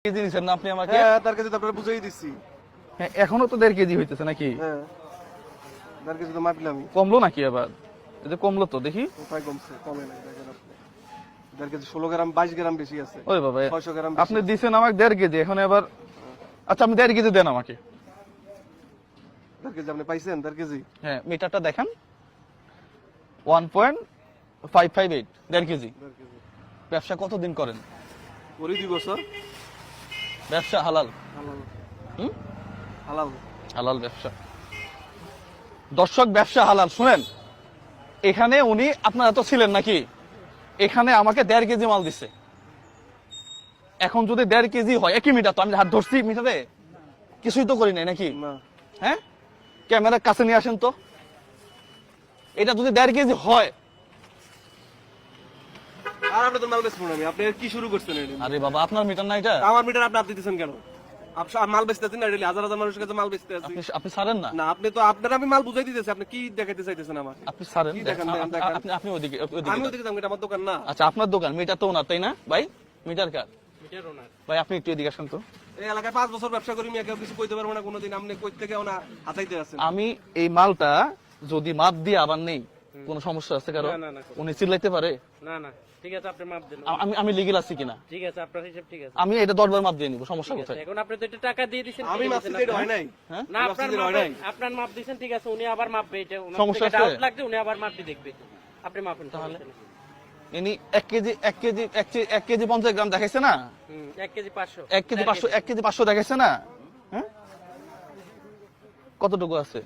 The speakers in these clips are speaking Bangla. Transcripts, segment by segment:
কেজি নিছেন না আপনি আমাকে? হ্যাঁ, তার কাছে তো আপনারা বুঝাই দিচ্ছি। হ্যাঁ, এখনো তো 1.5 কেজি হইতেছে নাকি? হ্যাঁ, তার কাছে তো মাপলামই। কমলো নাকি আবার? এই যে কমলো তো দেখি। কোথায় কমছে? কমে নাই, দেখেন আপনি। 1.5 কেজি 16 গ্রাম 22 গ্রাম বেশি আছে। ওই বাবা, 600 গ্রাম আপনি দিছেন আমাকে 1.5 কেজি, এখন আবার আচ্ছা আপনি 1.5 কেজি দেন আমাকে। 1.5 কেজি আপনি পাইছেন? 1.5 কেজি? হ্যাঁ, মিটারটা দেখেন 1.558, 1.5 কেজি। 1.5 কেজি। ব্যবসা কতদিন করেন? করি 2 বছর। ব্যবসা হালাল? হালাল। হুম? হালাল। হালাল ব্যবসা। দর্শক, ব্যবসা হালাল। শুনেন, এখানে উনি আপনারা তো ছিলেন নাকি? এখানে আমাকে 1.5 কেজি মাল দিছে। এখন যদি 1.5 কেজি হয়, একই মিটার তো, আমি হাত ধরছি মিটারে, কিছুই তো করি নাই নাকি? না। হ্যাঁ, ক্যামেরার কাছে নিয়ে আসেন তো। এটা যদি 1.5 কেজি হয়, আর আপনি তো মাল বেচবেন না, আপনি কি শুরু করছেন এটা? আরে বাবা, আপনার মিটার না এটা? আমার মিটার আপনি দিতেছেন কেন? মাল বেচতেছেন না, ডেইলি হাজার হাজার মানুষের কাছে মাল বেচতে আছি। আপনি ছাড়েন না? না, আপনি তো আপনার আমি মাল বুঝাই দিতেছি, আপনি কি দেখাইতে চাইতেছেন আমাকে? আপনি ছাড়েন। কি দেখেন, দেখেন। আপনি ওদিকে আমি ওদিকে যাবো, এটা আমার দোকান না। আচ্ছা, আপনার দোকান, মিটার তো ওনার, তাই না ভাই? মিটার কার? মিটার ওনার। ভাই আপনি একটু এদিকে আসেন তো। এই এলাকায় 5 বছর ব্যবসা করি, কেউ কিছু কইতে পারবো না কোনোদিন। আপনি কই থেকে ওনা হাতাইতে আছেন? আমি এই মালটা যদি মাপ দিয়ে আবার নেই, কোনো সমস্যা আছে কারো? না, না, উনি চিল্লাইতে পারে? না না ঠিক আছে, আপনি মাপ দেন। আমি লিগেল আছি কিনা? ঠিক আছে, আপনার হিসাব ঠিক আছে। আমি এটা 10 বার মাপ দিয়ে নিব, সমস্যা কোথায়? এখন আপনি তো এটা টাকা দিয়ে দিয়েছেন, আমি ঠিক মাপ আছে, দিতে এটা হয় নাই। হ্যাঁ? না মাপ আপনার দিতে হয় মাপ, নাই। আপনার মাপ দিয়েছেন, ঠিক আছে, উনি আবার মাপবে। এটা সমস্যা আছে? ডাউট লাগবে, উনি আবার মাপ দিয়ে দেখবে। আপনি মাপেন তাহলে। ইনি 1 কেজি 50 গ্রাম দেখাইছে না? 1 কেজি 500, 1 কেজি 500, 1 কেজি 500 দেখাইছে না? হ্যাঁ, কতটুকু আছে?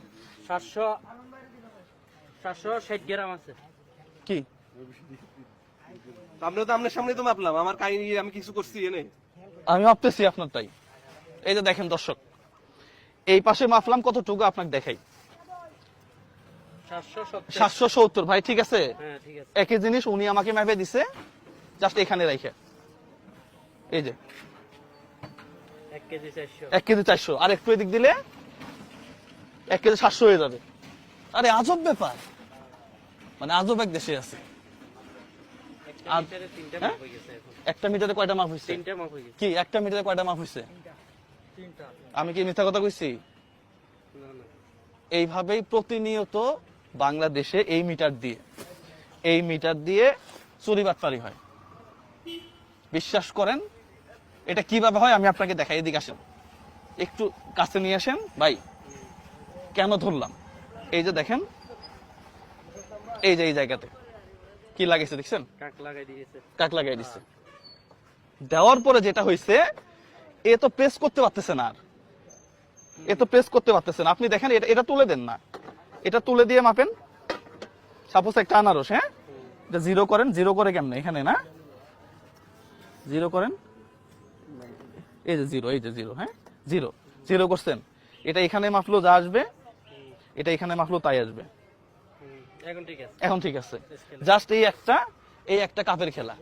760 গ্রাম আছে। কি আপনি তো আপনার সামনে তো মাপলাম, আমার কাহিনী আমি কিছু করছি এনে। আমি মাপতেছি আপনারটাই। এই যে দেখেন দর্শক, এই পাশে মাপলাম কতটুকু আপনাকে দেখাই। 770। 770 ভাই, ঠিক আছে? হ্যাঁ ঠিক আছে। একই জিনিস উনি আমাকে মেপে দিছে, জাস্ট এখানে রাইখে। এই যে 1 কেজি 400। 1 কেজি 400, আর একটু এদিক দিলে 1 কেজি 700 হয়ে যাবে। আরে আজব ব্যাপার, মানে আজব এক দেশে আছে। একটা মিটারে 3টা মাপ হয়ে গেছে এখন। একটা মিটারে কয়টা মাপ হয়েছে? 3টা মাপ হয়ে গেছে। কি একটা মিটারে কয়টা মাপ হয়েছে? 3টা। আমি কি মিথ্যা কথা কইছি? না না। এইভাবেই প্রতিনিয়ত বাংলাদেশে এই মিটার দিয়ে চুরি বাটপারি হয়। বিশ্বাস করেন, এটা কিভাবে হয় আমি আপনাকে দেখাই। এদিকে আসেন, একটু কাছে নিয়ে আসেন ভাই। কেন ধরলাম? এই যে দেখেন, এই যে এই জায়গাতে কি লাগাইছে দেখছেন? কাক লাগাই দিয়েছে। কাক লাগাই দিচ্ছে। দেওয়ার পরে যেটা হয়েছে, এ তো প্রেস করতে পারতেছে না, আপনি দেখেন, এটা তুলে দেন না, এটা তুলে দিয়ে মাপেন। সাপোজ একটা আনারস, হ্যাঁ, এটা জিরো করেন। জিরো করে কেমনে? এখানে না, জিরো করেন। এই যে জিরো, এই যে জিরো, হ্যাঁ, জিরো করছেন। এটা এখানে মাপলো যা আসবে, এটা এখানে মাপলো তাই আসবে। এখন ঠিক আছে। এখন ঠিক আছে। জাস্ট এই একটা কাপের খেলা,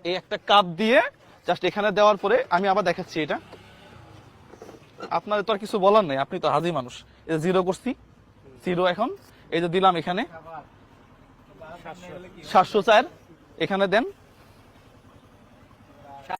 এই একটা কাপ দিয়ে জাস্ট এখানে দেওয়ার পরে আমি আবার দেখাচ্ছি। এটা আপনার তো আর কিছু বলার নাই, আপনি তো হাজি মানুষ। এই যে জিরো করছি, জিরো এখন এই যে দিলাম এখানে 704, এখানে দেন।